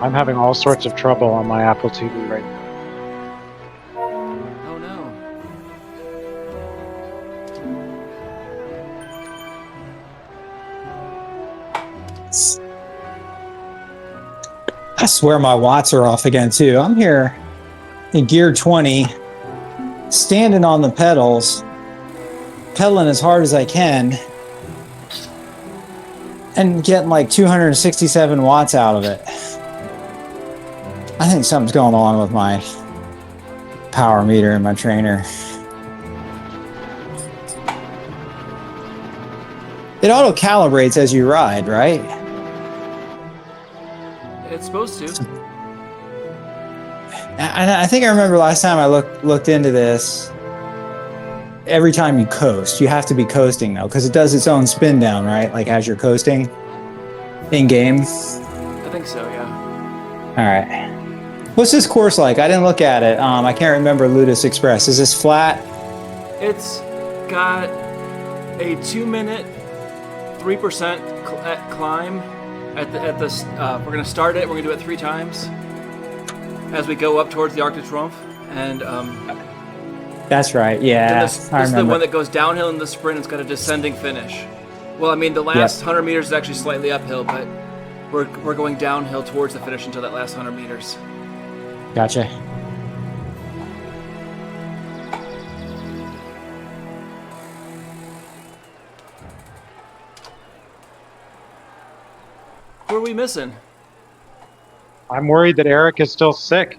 I'm having all sorts of trouble on my Apple TV right now. Oh no. I swear my watts are off again too. I'm here in gear 20, standing on the pedals, pedaling as hard as I can, and getting like 267 watts out of it. I think something's going on with my power meter and my trainer. It auto calibrates as you ride, right? It's supposed to. I think I remember last time I looked into this. Every time you coast, you have to be coasting though, because it does its own spin down, right? Like as you're coasting in game. I think so, yeah. All right. What's this course like? I didn't look at it. I can't remember Lutece Express. Is this flat? It's got a 2-minute, 3% climb at the. We're gonna start it. We're gonna do it 3 times as we go up towards the Arc de Triomphe, and That's right. Yeah, this is the one that goes downhill in the sprint. It's got a descending finish. Well, I mean, the last 100 meters is actually slightly uphill, but we're going downhill towards the finish until that last 100 meters. Gotcha. Who are we missing? I'm worried that Eric is still sick.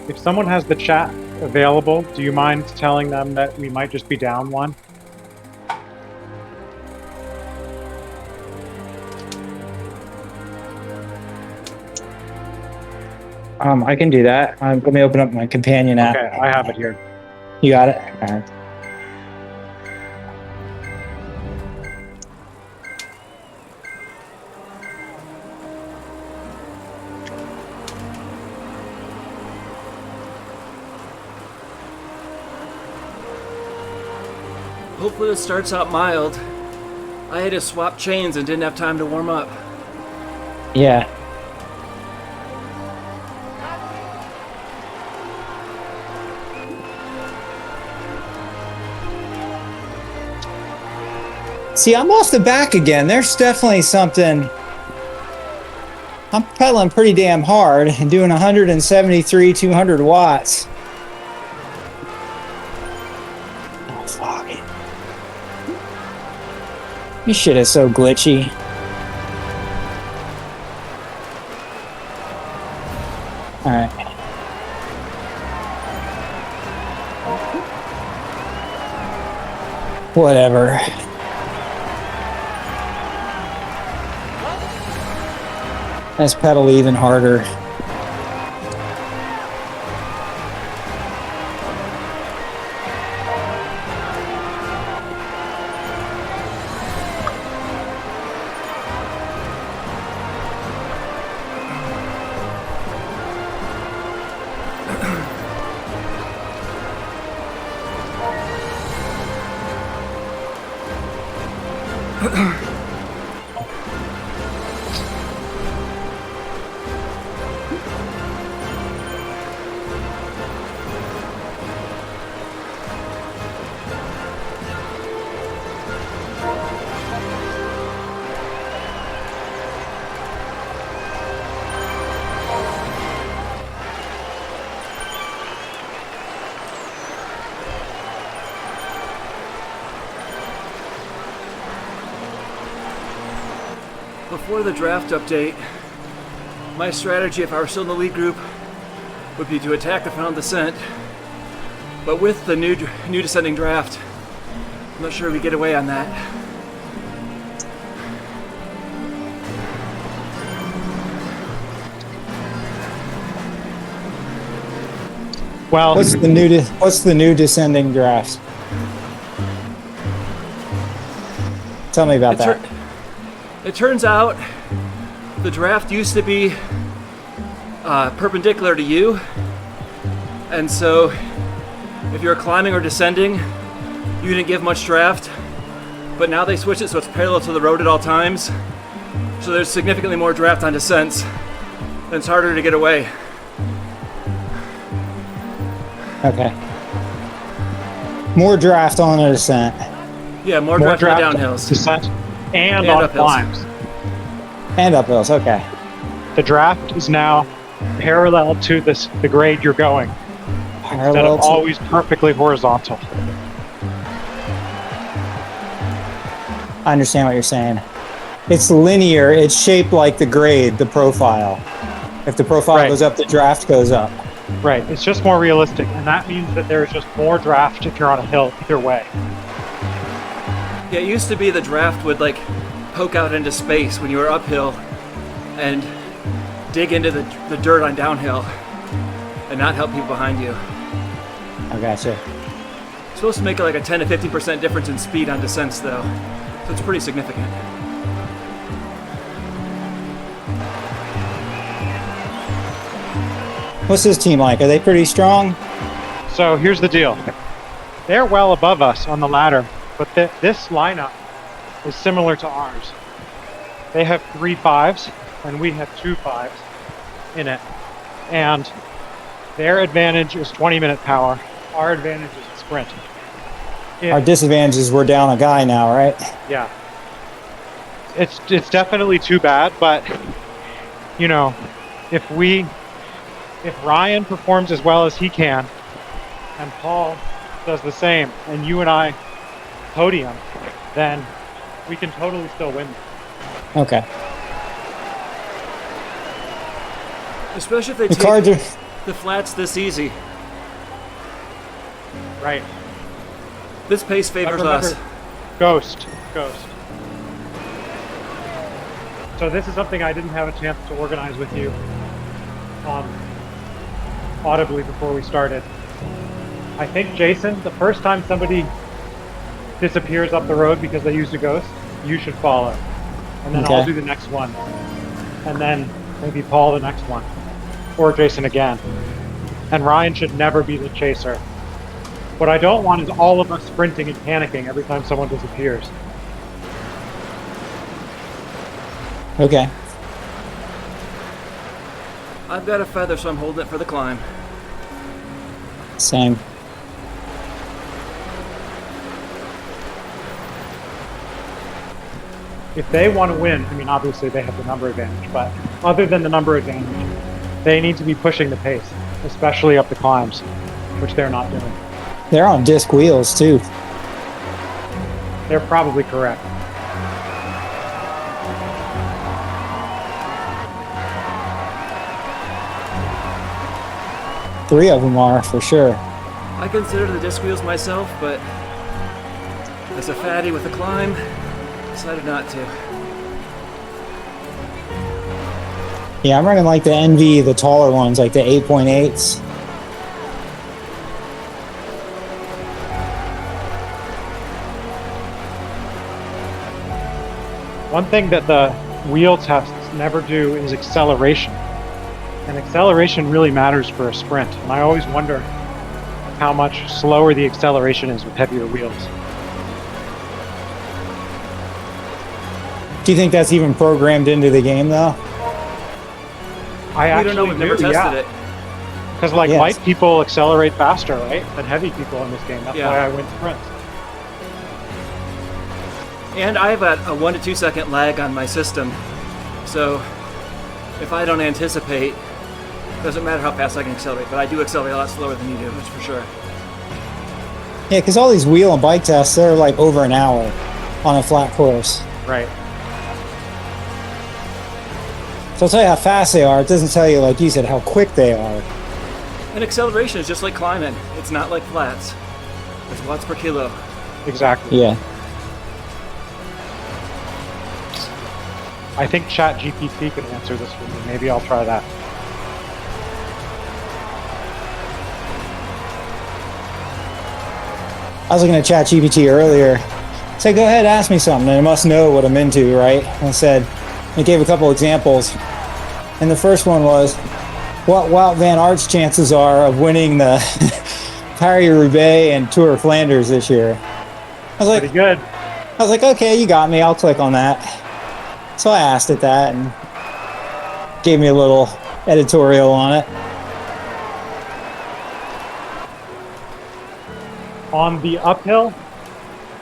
If someone has the chat available, do you mind telling them that we might just be down one? I can do that. Let me open up my companion app. Okay, I have it here. You got it? All right. Hopefully this starts out mild. I had to swap chains and didn't have time to warm up. Yeah. See, I'm off the back again. There's definitely something. I'm pedaling pretty damn hard and doing 173, 200 watts. Oh, fuck. This shit is so glitchy. All right. Whatever. Let's pedal even harder. Before the draft update, my strategy, if I were still in the lead group, would be to attack the final descent. But with the new descending draft, I'm not sure we get away on that. Well, What's the new descending draft? Tell me about that. It turns out the draft used to be perpendicular to you, and so if you're climbing or descending, you didn't give much draft, but now they switch it so it's parallel to the road at all times. So there's significantly more draft on descents, and it's harder to get away. Okay. More draft on a descent. Yeah, more draft on the downhills. Descent and on uphills. climbs. And uphills, okay. The draft is now parallel to the grade you're going, instead Parallel of to- always perfectly horizontal. I understand what you're saying. It's linear. It's shaped like the grade, the profile. If the profile Right. goes up, the draft goes up. Right, it's just more realistic, and that means that there's just more draft if you're on a hill either way. Yeah, it used to be the draft would like poke out into space when you were uphill and dig into the dirt on downhill and not help people behind you. I gotcha. It's supposed to make like a 10 to 15% difference in speed on descents though, so it's pretty significant. What's this team like? Are they pretty strong? So here's the deal. They're well above us on the ladder, but this lineup is similar to ours. They have 3 5s, and we have 2 5s in it. And their advantage is 20-minute power. Our advantage is sprint. Our disadvantage is we're down a guy now, right? Yeah. It's definitely too bad, but you know, if Ryan performs as well as he can, and Paul does the same, and you and I podium, then we can totally still win. Okay. Especially if they The take cards are... the flats this easy. Right. This pace favors But remember, us. Ghost. So this is something I didn't have a chance to organize with you audibly before we started. I think, Jason, the first time somebody disappears up the road because they used a ghost, you should follow. And then Okay. I'll do the next one. And then maybe Paul the next one. Or Jason again. And Ryan should never be the chaser. What I don't want is all of us sprinting and panicking every time someone disappears. Okay. I've got a feather, so I'm holding it for the climb. Same. If they want to win, I mean, obviously they have the number advantage, but other than the number advantage, they need to be pushing the pace, especially up the climbs, which they're not doing. They're on disc wheels, too. They're probably correct. Three of them are, for sure. I consider the disc wheels myself, but as a fatty with a climb, decided not to. Yeah, I'm running like the NV, the taller ones, like the 8.8s. One thing that the wheel tests never do is acceleration. And acceleration really matters for a sprint. And I always wonder how much slower the acceleration is with heavier wheels. Do you think that's even programmed into the game, though? I We actually don't know, we've never do, tested it. Because like Yes. light people accelerate faster, right, than heavy people in this game. That's Yeah. why I win sprints. And I have a 1 to 2 second lag on my system. So if I don't anticipate, doesn't matter how fast I can accelerate, but I do accelerate a lot slower than you do, that's for sure. Yeah, because all these wheel and bike tests, they're like over an hour on a flat course. Right. So I'll tell you how fast they are. It doesn't tell you, like you said, how quick they are. And acceleration is just like climbing. It's not like flats. It's watts per kilo. Exactly. Yeah. I think ChatGPT could answer this for me. Maybe I'll try that. I was looking at ChatGPT earlier. Say, go ahead, ask me something. And it must know what I'm into, right? And I said, it gave a couple examples. And the first one was, what Wout Van Aert's chances are of winning the Paris-Roubaix and Tour of Flanders this year? I was Pretty like, good. okay, you got me. I'll click on that. So I asked it that and gave me a little editorial on it. On the uphill,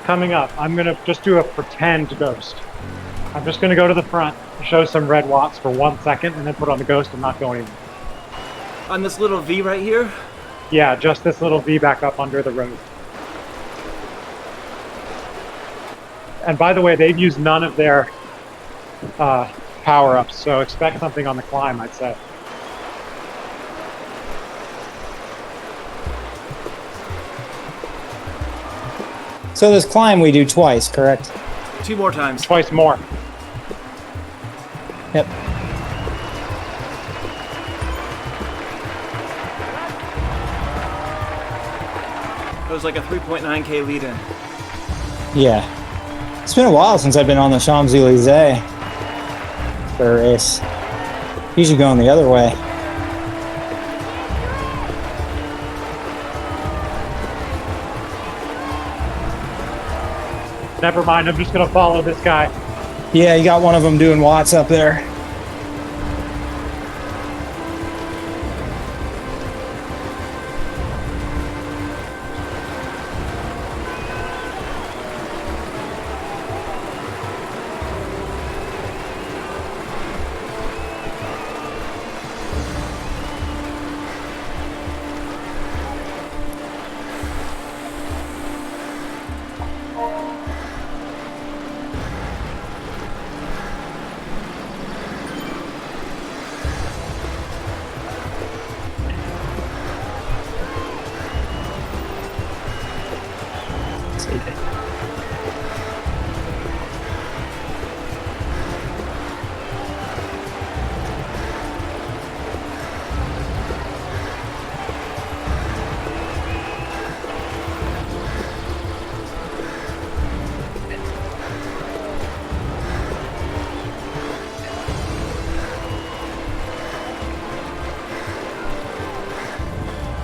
coming up, I'm gonna just do a pretend ghost. I'm just gonna go to the front, show some red watts for 1 second, and then put on the ghost and not go anywhere. On this little V right here? Yeah, just this little V back up under the road. And by the way, they've used none of their power-ups, so expect something on the climb, I'd say. So this climb we do twice, correct? 2 more times. Twice more. Yep. It was like a 3.9K lead in. Yeah. It's been a while since I've been on the Champs-Élysées for a race. Usually going the other way. Never mind, I'm just gonna follow this guy. Yeah, you got one of them doing watts up there.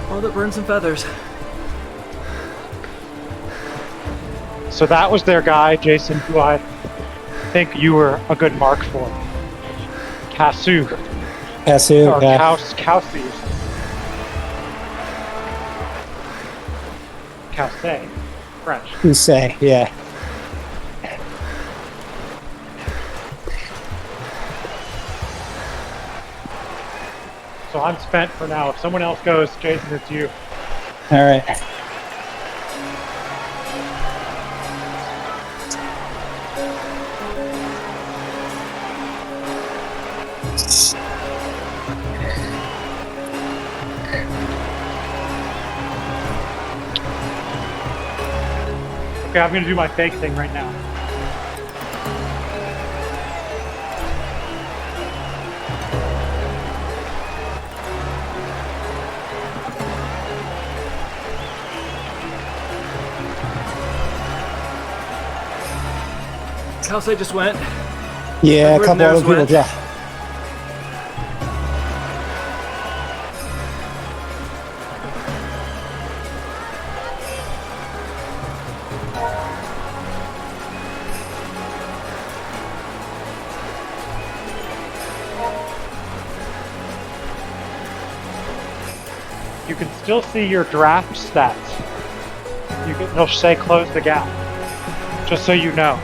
Oh, that burns some feathers. So that was their guy, Jason, who I think you were a good mark for. Casu. Casu, Or yeah. Causi. Causse. French. You say, yeah. So I'm spent for now. If someone else goes, Jason, it's you. All right. Okay, I'm gonna do my fake thing right now. House I just went. Yeah, a Edward couple other Nares people went. dropped. You can still see your draft stats. They'll say close the gap. Just so you know.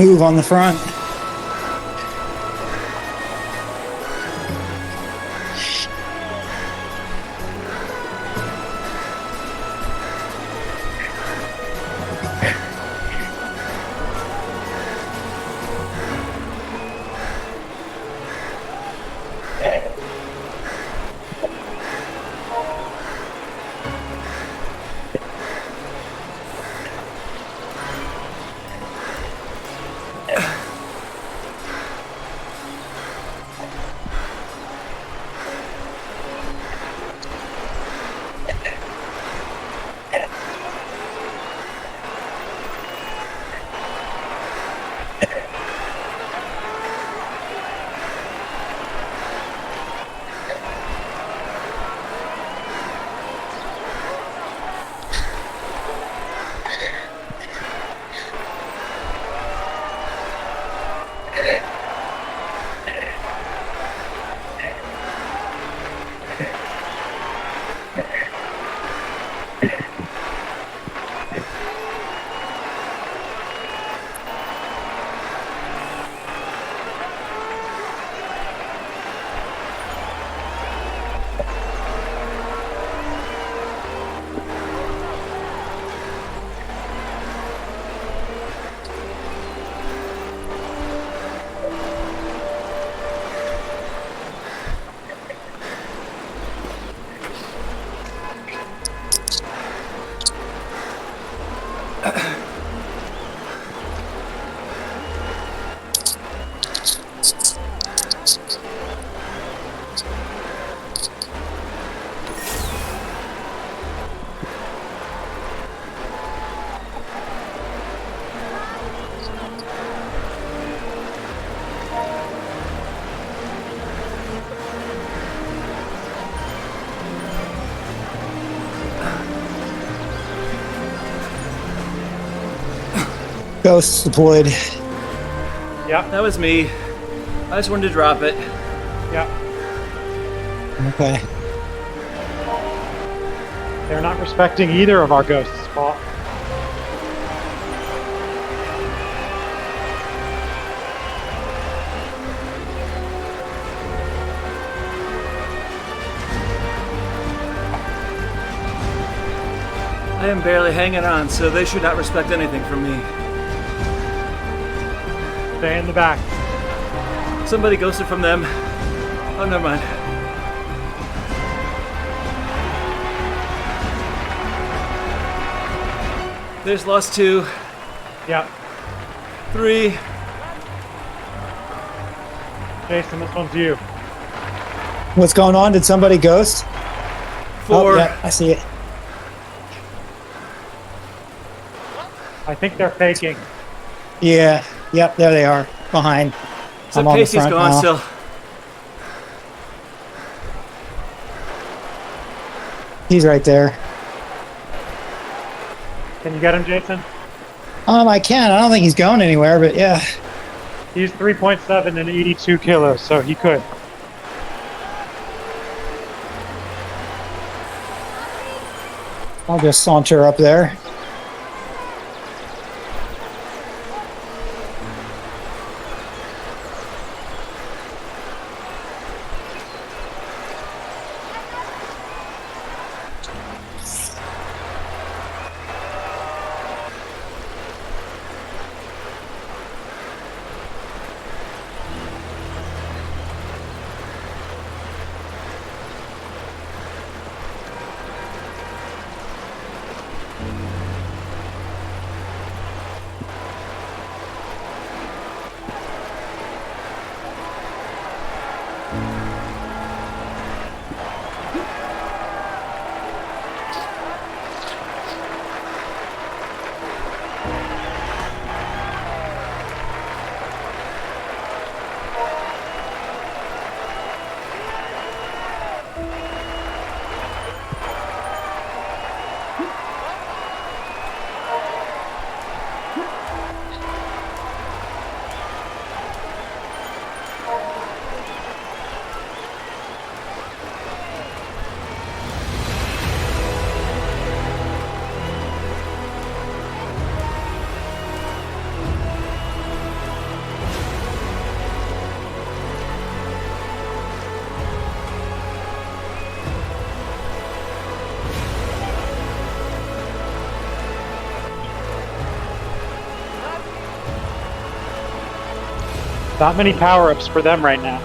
move on the front. Ghosts deployed. Yep. That was me. I just wanted to drop it. Yep. Okay. They're not respecting either of our ghosts, Paul. I am barely hanging on, so they should not respect anything from me. Stay in the back. Somebody ghosted from them. Oh, never mind. There's lost 2, Yep. 3. Jason, this one's you. What's going on? Did somebody ghost? 4. Oh, yeah, I see it. I think they're faking. Yeah. Yep, there they are. Behind. So I'm on the Casey's front gone now. still. He's right there. Can you get him, Jason? I can. I don't think he's going anywhere, but yeah. He's 3.7 and 82 kilos, so he could. I'll just saunter up there. Not many power-ups for them right now.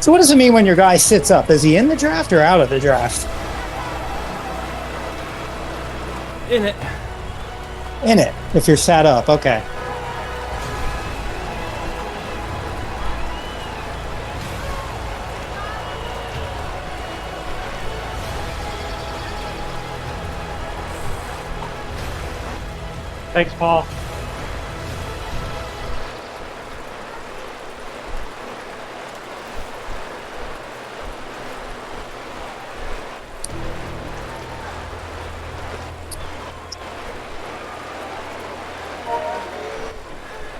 So what does it mean when your guy sits up? Is he in the draft or out of the draft? In it. In it, if you're sat up, okay. Thanks, Paul.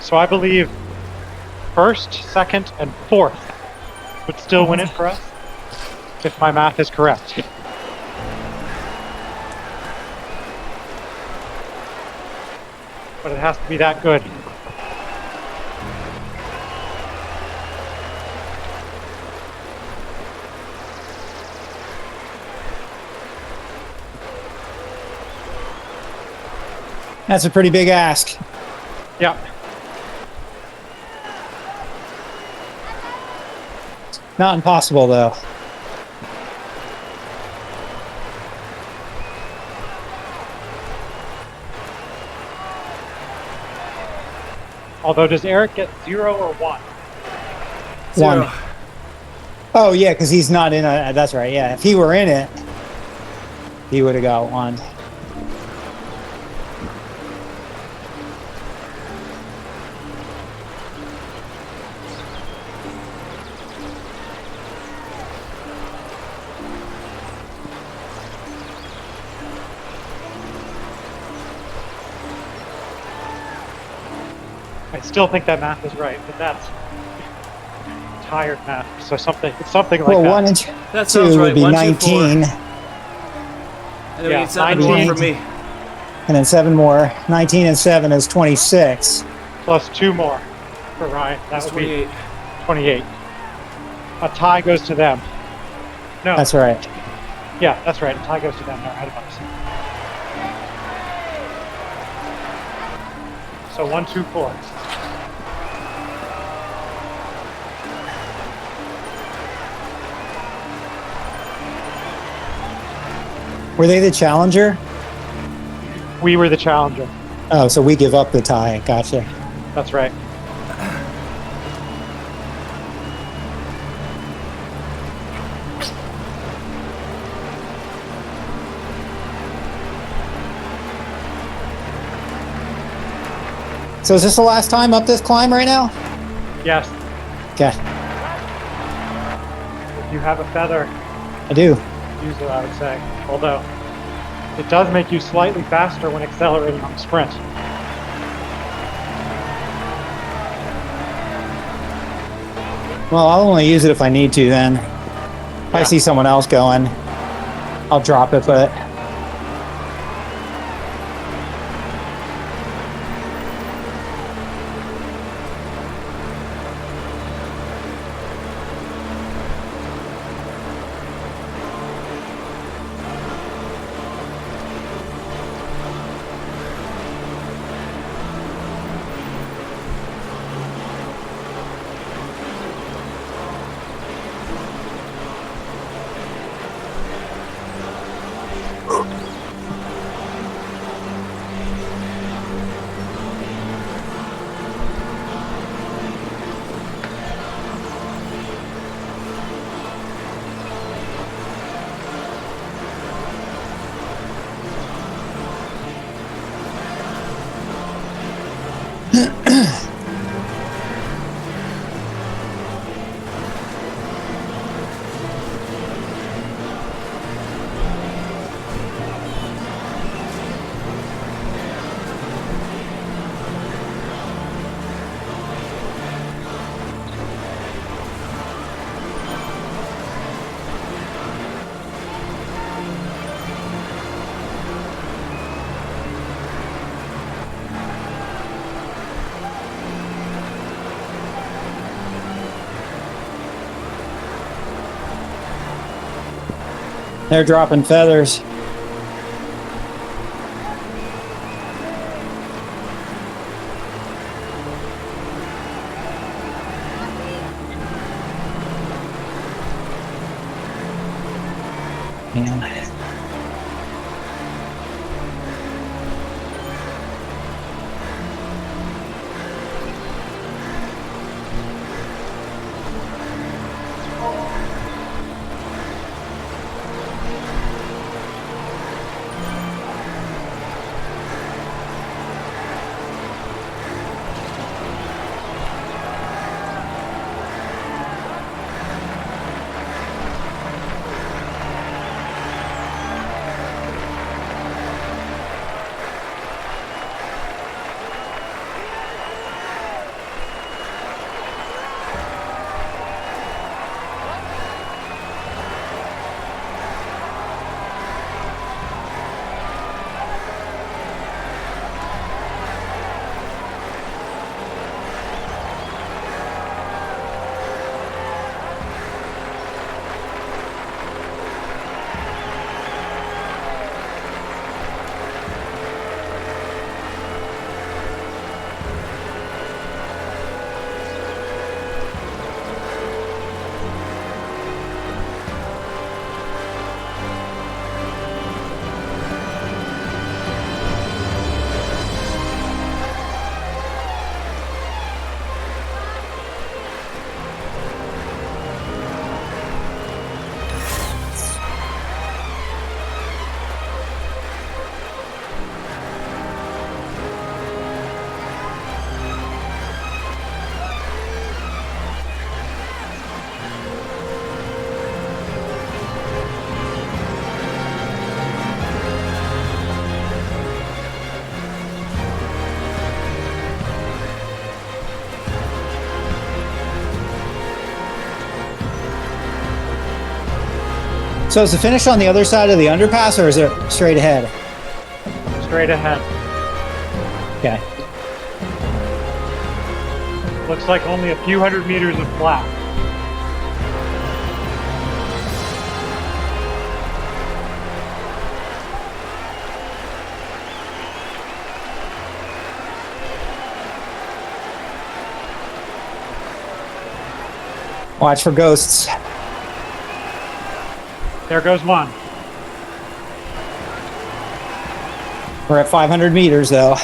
So I believe first, second, and fourth would still win it for us, if my math is correct. But it has to be that good. That's a pretty big ask. Yeah. Not impossible, though. Although, does Eric get 0 or 1? Zero. 1. Oh, yeah, because he's not in it. That's right, yeah. If he were in it, he would have got 1. I still think that math is right, but that's tired math. So it's something like Well, that. 1 and That 2 sounds right. would be 1, 2, 19, 4. And then Yeah, we need 7 more 98. for me. and then 7 more. 19 and 7 is 26. Plus 2 more for Ryan. That That's would 28. be 28. A tie goes to them. No. That's right. Yeah, that's right. A tie goes to them. They're ahead of us. So 1, 2, 4. Were they the challenger? We were the challenger. Oh, so we give up the tie. Gotcha. That's right. So is this the last time up this climb right now? Yes. Okay, If you have a feather, I do. use it, I would say. Although, it does make you slightly faster when accelerating on the sprint. Well, I'll only use it if I need to then. If I Yeah. see someone else going, I'll drop it, but They're dropping feathers. Man. So is the finish on the other side of the underpass, or is it straight ahead? Straight ahead. Okay. Looks like only a few hundred meters of flat. Watch for ghosts. There goes one. We're at 500 meters though.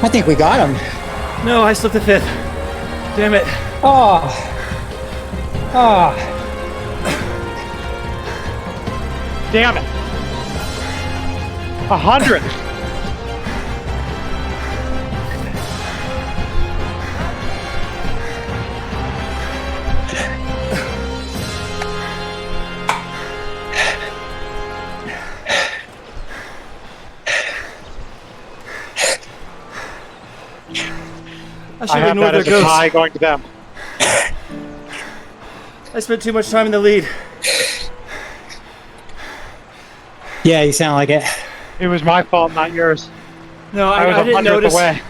I think we got him. No, I slipped the fifth. Damn it. Oh. Oh. Damn it. 100. I I should have have ignored that their as a ghosts. tie going to them. I spent too much time in the lead. Yeah, you sound like it. It was my fault, not yours. No, I was I didn't 100th notice. away.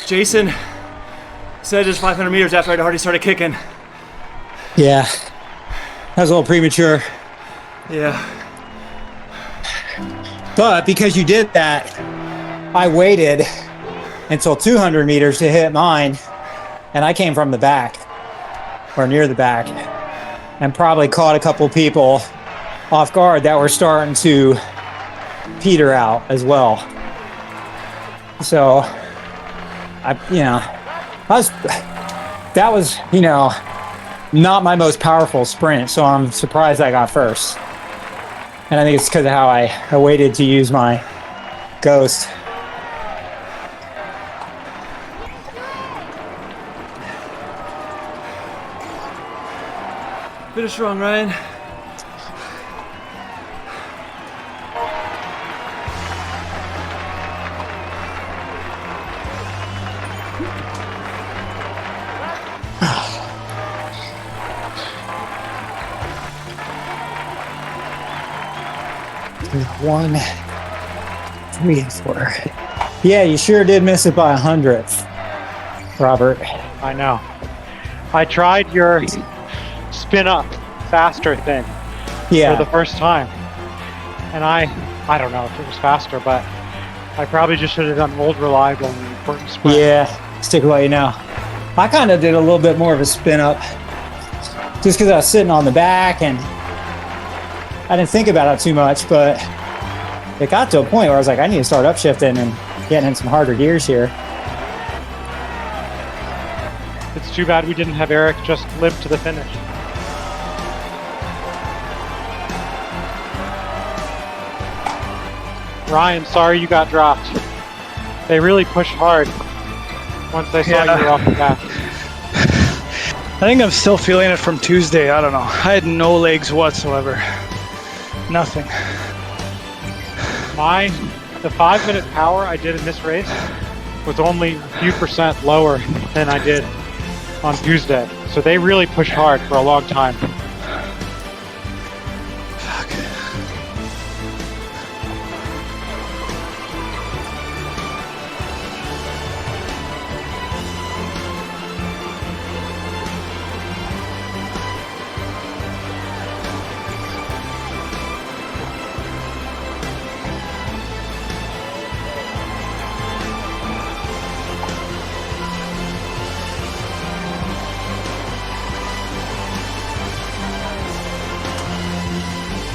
Jason said just 500 meters after I'd already started kicking. Yeah. That was a little premature. Yeah. But because you did that, I waited until 200 meters to hit mine, and I came from the back, or near the back, and probably caught a couple people off guard that were starting to peter out as well. So, that was, not my most powerful sprint, so I'm surprised I got first. And I think it's because of how I waited to use my ghost. Finish strong, Ryan. 1, 3, and 4. Yeah, you sure did miss it by 100th, Robert. I know. I tried your spin up faster thing Yeah. for the first time. And I don't know if it was faster, but I probably just should have done old reliable and important sprint. Yeah, stick with what you know. I kind of did a little bit more of a spin up just because I was sitting on the back and I didn't think about it too much, but it got to a point where I was like, I need to start upshifting and getting in some harder gears here. It's too bad we didn't have Eric just limp to the finish. Ryan, sorry you got dropped. They really pushed hard once they saw you were off the back. I think I'm still feeling it from Tuesday. I don't know. I had no legs whatsoever. Nothing. The 5-minute power I did in this race was only a few percent lower than I did on Tuesday. So they really pushed hard for a long time. Fuck.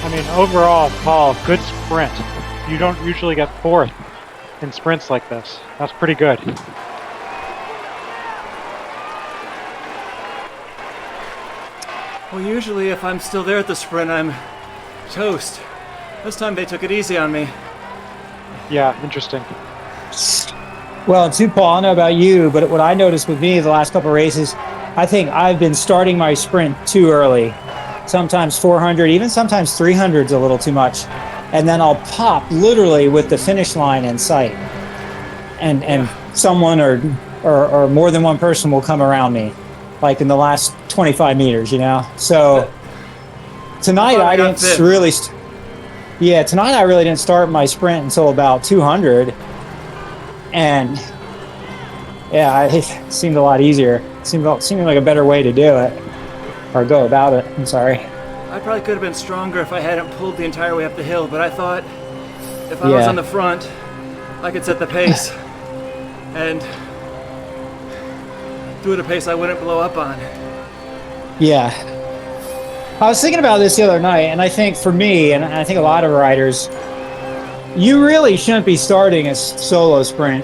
I mean, overall, Paul, good sprint. You don't usually get fourth in sprints like this. That's pretty good. Well, usually if I'm still there at the sprint, I'm toast. This time they took it easy on me. Yeah, interesting. Well, too, Paul, I don't know about you, but what I noticed with me the last couple of races, I think I've been starting my sprint too early. Sometimes 400, even sometimes 300's a little too much. And then I'll pop literally with the finish line in sight. And someone or more than one person will come around me, like in the last 25 meters, you know? So tonight I didn't really... tonight I really didn't start my sprint until about 200. And yeah, it seemed a lot easier. It seemed like a better way to do it. Or go about it, I'm sorry. I probably could have been stronger if I hadn't pulled the entire way up the hill, but I thought if I was on the front, I could set the pace and do it at a pace I wouldn't blow up on. Yeah. I was thinking about this the other night, and I think for me, and I think a lot of riders, you really shouldn't be starting a solo sprint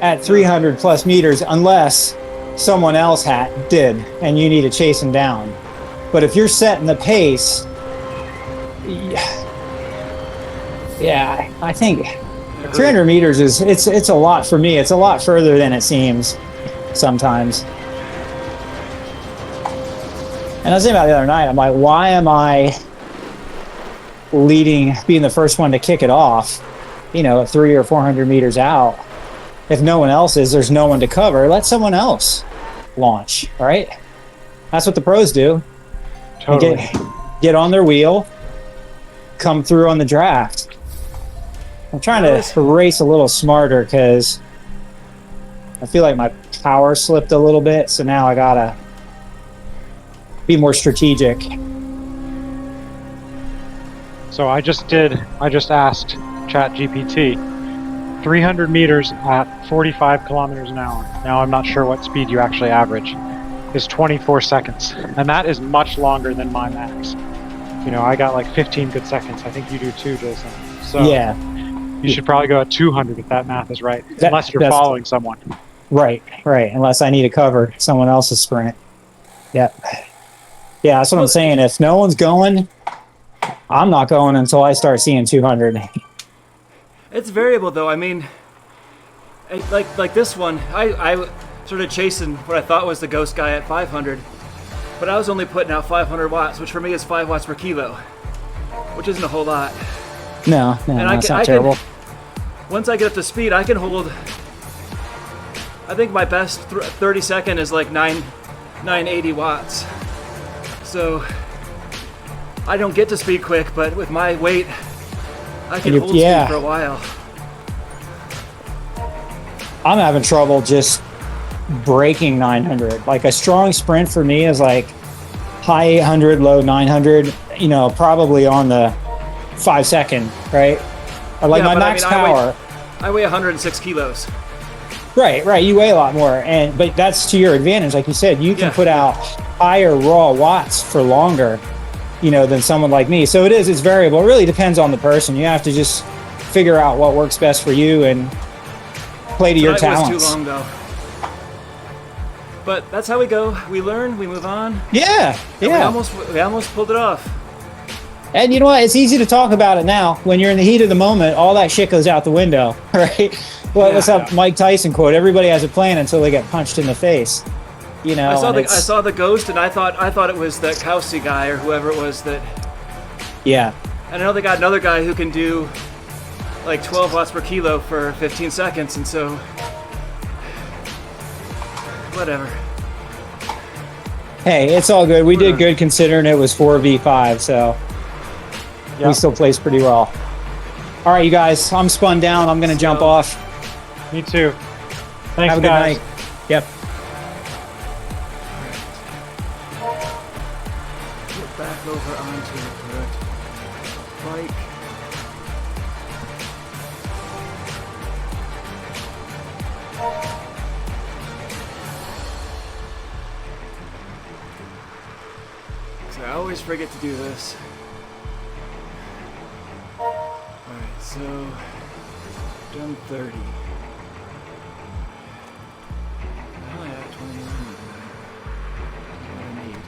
at 300 plus meters unless someone else did, and you need to chase them down. But if you're setting the pace, I think 300 meters it's a lot for me. It's a lot further than it seems sometimes. And I was thinking about it the other night, I'm like, why am I being the first one to kick it off, at 300 or 400 meters out? If no one else is, there's no one to cover. Let someone else launch, right? That's what the pros do. Totally. Get on their wheel, come through on the draft. I'm trying to race a little smarter because I feel like my power slipped a little bit, so now I gotta be more strategic. So I just asked ChatGPT 300 meters at 45 kilometers an hour. Now I'm not sure what speed you actually average. Is 24 seconds. And that is much longer than my max. I got like 15 good seconds. I think you do too, Jason. So yeah. You should probably go at 200 if that math is right. Unless you're following someone. Right. Unless I need to cover someone else's sprint. Yeah. Yeah, that's what I'm saying. If no one's going, I'm not going until I start seeing 200. It's variable though. I mean, like this one, I started chasing what I thought was the ghost guy at 500, but I was only putting out 500 watts, which for me is 5 watts per kilo, which isn't a whole lot. No, that's not terrible. Once I get up to speed, I can hold. I think my best 30 second is like 980 watts. So I don't get to speed quick, but with my weight, I can you- hold yeah. speed for a while. I'm having trouble just breaking 900. Like a strong sprint for me is like high 800, low 900, you know, probably on the 5 second, right? Or like Yeah, my but max I mean, power. I weigh 106 kilos. Right. You weigh a lot more, but that's to your advantage. Like you said, you can put out higher raw watts for longer, you know, than someone like me. So it's variable. It really depends on the person. You have to just figure out what works best for you and play to your Tonight talents. was too long though. But that's how we go. We learn, we move on. Yeah. We almost pulled it off. And you know what? It's easy to talk about it now. When you're in the heat of the moment, all that shit goes out the window, right? What's up, Mike Tyson quote? Everybody has a plan until they get punched in the face. You know. I saw the ghost, and I thought it was that Kelsey guy or whoever it was that. Yeah. And I know they got another guy who can do like 12 watts per kilo for 15 seconds, and so whatever. Hey, it's all good. We did good considering it was 4v5, so we still placed pretty well. All right, you guys, I'm spun down. I'm going to jump off. Me too. Thanks, Have a good guys. night. Yep. Get back over onto the correct bike. So I always forget to do this. Alright, so done 30. Now I have 21. What I need.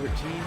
13.